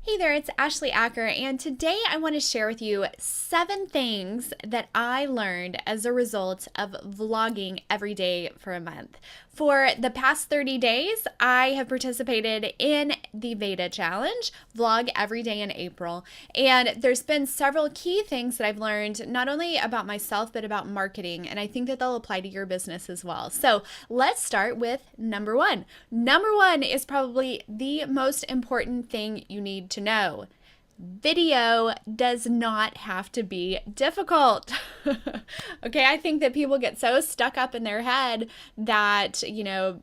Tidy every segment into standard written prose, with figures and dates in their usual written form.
Hey there, it's Ashley Acker, and today I want to share with you 7 things that I learned as a result of vlogging every day for a month. For the past 30 days, I have participated in the VEDA challenge, vlog every day in April, and there's been several key things that I've learned, not only about myself, but about marketing, and I think that they'll apply to your business as well. So let's start with number 1. Number 1 is probably the most important thing you need to know. Video does not have to be difficult. Okay, I think that people get so stuck up in their head that,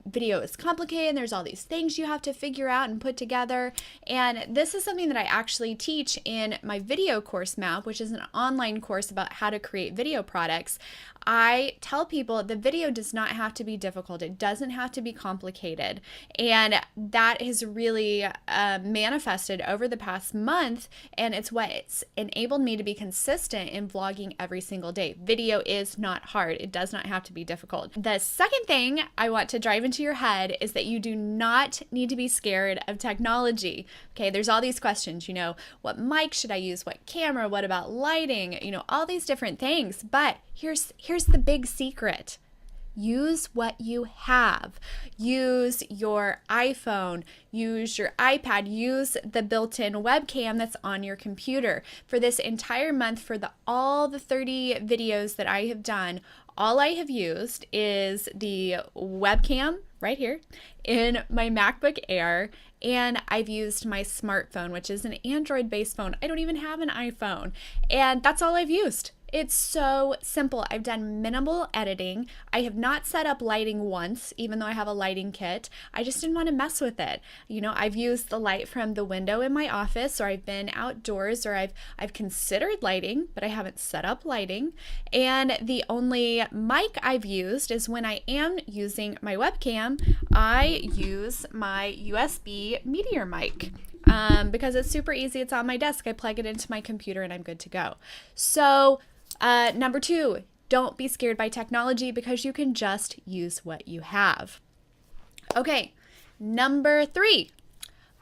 video is complicated and there's all these things you have to figure out and put together. And this is something that I actually teach in my video course map, which is an online course about how to create video products. I tell people the video does not have to be difficult. It doesn't have to be complicated. And that has really manifested over the past month, and it's what's enabled me to be consistent in vlogging every single day. Video is not hard. It does not have to be difficult. The second thing I want to drive into your head is that you do not need to be scared of technology. Okay, there's all these questions, what mic should I use? What camera? What about lighting? All these different things. But here's the big secret. Use what you have. Use your iPhone, use your iPad, use the built-in webcam that's on your computer. For this entire month, for all the 30 videos that I have done, all I have used is the webcam right here in my MacBook Air, and I've used my smartphone, which is an Android-based phone. I don't even have an iPhone, and that's all I've used. It's so simple. I've done minimal editing. I have not set up lighting once, even though I have a lighting kit. I just didn't want to mess with it. I've used the light from the window in my office, or I've been outdoors, or I've considered lighting, but I haven't set up lighting. And the only mic I've used is when I am using my webcam, I use my USB Meteor mic. Because it's super easy. It's on my desk. I plug it into my computer and I'm good to go. So number 2, don't be scared by technology because you can just use what you have. Okay, number 3,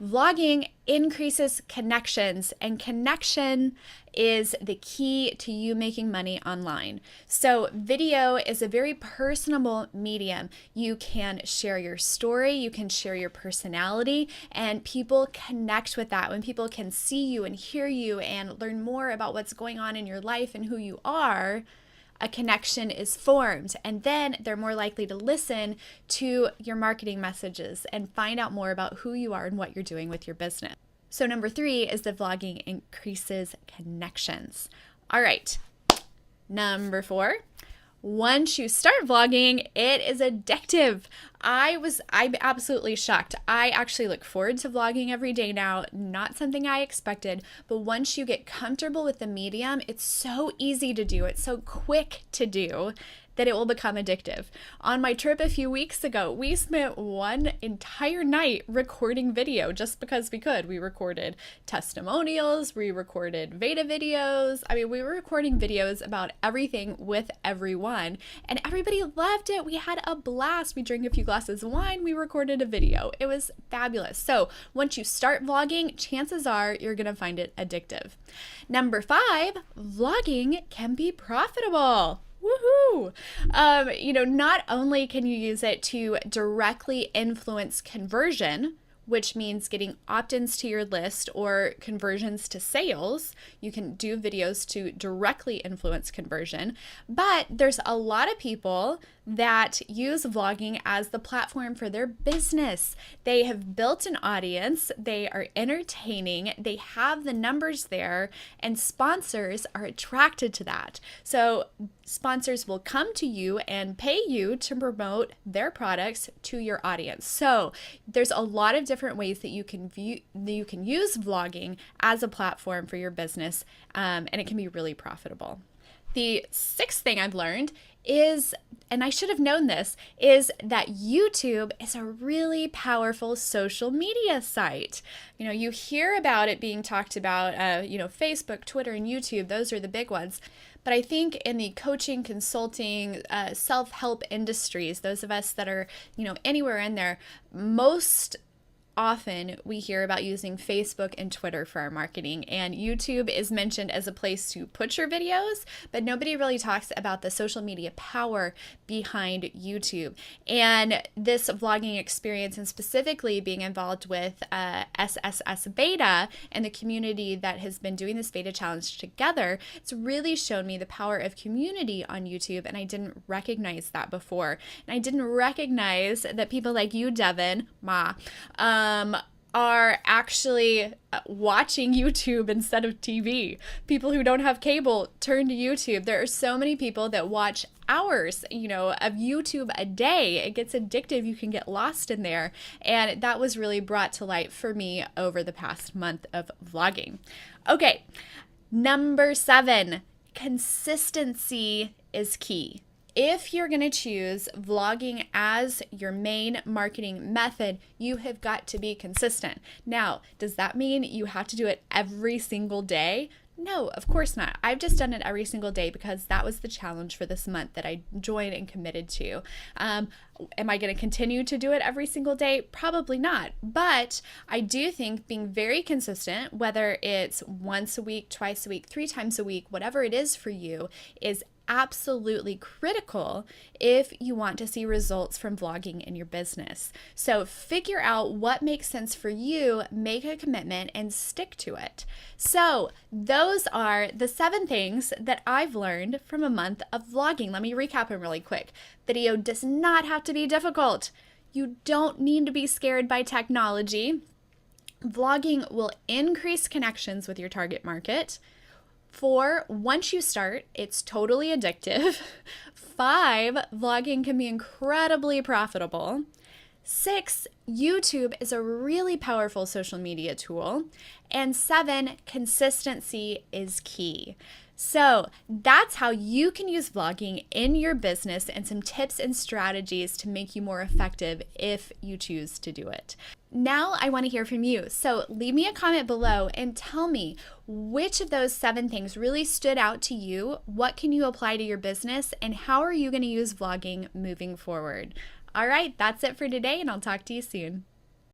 vlogging increases connections, and connection is the key to you making money online. So video is a very personable medium. You can share your story, you can share your personality, and people connect with that. When people can see you and hear you and learn more about what's going on in your life and who you are, a connection is formed, and then they're more likely to listen to your marketing messages and find out more about who you are and what you're doing with your business. So number 3 is that vlogging increases connections. All right, number 4. Once you start vlogging, it is addictive. I'm absolutely shocked. I actually look forward to vlogging every day now, not something I expected, but once you get comfortable with the medium, it's so easy to do. It's so quick to do that it will become addictive. On my trip a few weeks ago, we spent one entire night recording video just because we could. We recorded testimonials, we recorded VEDA videos. We were recording videos about everything with everyone, and everybody loved it. We had a blast. We drank a few glasses of wine, we recorded a video. It was fabulous. So once you start vlogging, chances are you're gonna find it addictive. Number 5, vlogging can be profitable. Woohoo! Not only can you use it to directly influence conversion, which means getting opt-ins to your list or conversions to sales. You can do videos to directly influence conversion, but there's a lot of people that use vlogging as the platform for their business. They have built an audience, they are entertaining, they have the numbers there, and sponsors are attracted to that. So sponsors will come to you and pay you to promote their products to your audience. So there's a lot of different ways that you can use vlogging as a platform for your business, and it can be really profitable. The 6th thing I've learned is, and I should have known this, is that YouTube is a really powerful social media site. You hear about it being talked about, Facebook, Twitter, and YouTube. Those are the big ones. But I think in the coaching, consulting, self-help industries, those of us that are, anywhere in there, most often we hear about using Facebook and Twitter for our marketing, and YouTube is mentioned as a place to put your videos, but nobody really talks about the social media power behind YouTube. And this vlogging experience, and specifically being involved with SSSVEDA and the community that has been doing this Veda challenge together, it's really shown me the power of community on YouTube, and I didn't recognize that before. And I didn't recognize that people like you, Devin, are actually watching YouTube instead of TV. People who don't have cable turn to YouTube. There are so many people that watch hours, of YouTube a day. It gets addictive. You can get lost in there. And that was really brought to light for me over the past month of vlogging. Okay, number 7, consistency is key. If you're going to choose vlogging as your main marketing method, you have got to be consistent. Now, does that mean you have to do it every single day? No, of course not. I've just done it every single day because that was the challenge for this month that I joined and committed to. Am I going to continue to do it every single day? Probably not. But I do think being very consistent, whether it's once a week, twice a week, 3 times a week, whatever it is for you, is absolutely critical if you want to see results from vlogging in your business. So figure out what makes sense for you, make a commitment, and stick to it. So those are the 7 things that I've learned from a month of vlogging. Let me recap them really quick. Video does not have to be difficult. You don't need to be scared by technology. Vlogging will increase connections with your target market. 4, once you start, it's totally addictive. 5, vlogging can be incredibly profitable. 6, YouTube is a really powerful social media tool. And 7, consistency is key. So that's how you can use vlogging in your business, and some tips and strategies to make you more effective if you choose to do it. Now I want to hear from you. So leave me a comment below and tell me which of those 7 things really stood out to you. What can you apply to your business, and how are you going to use vlogging moving forward? All right, that's it for today, and I'll talk to you soon.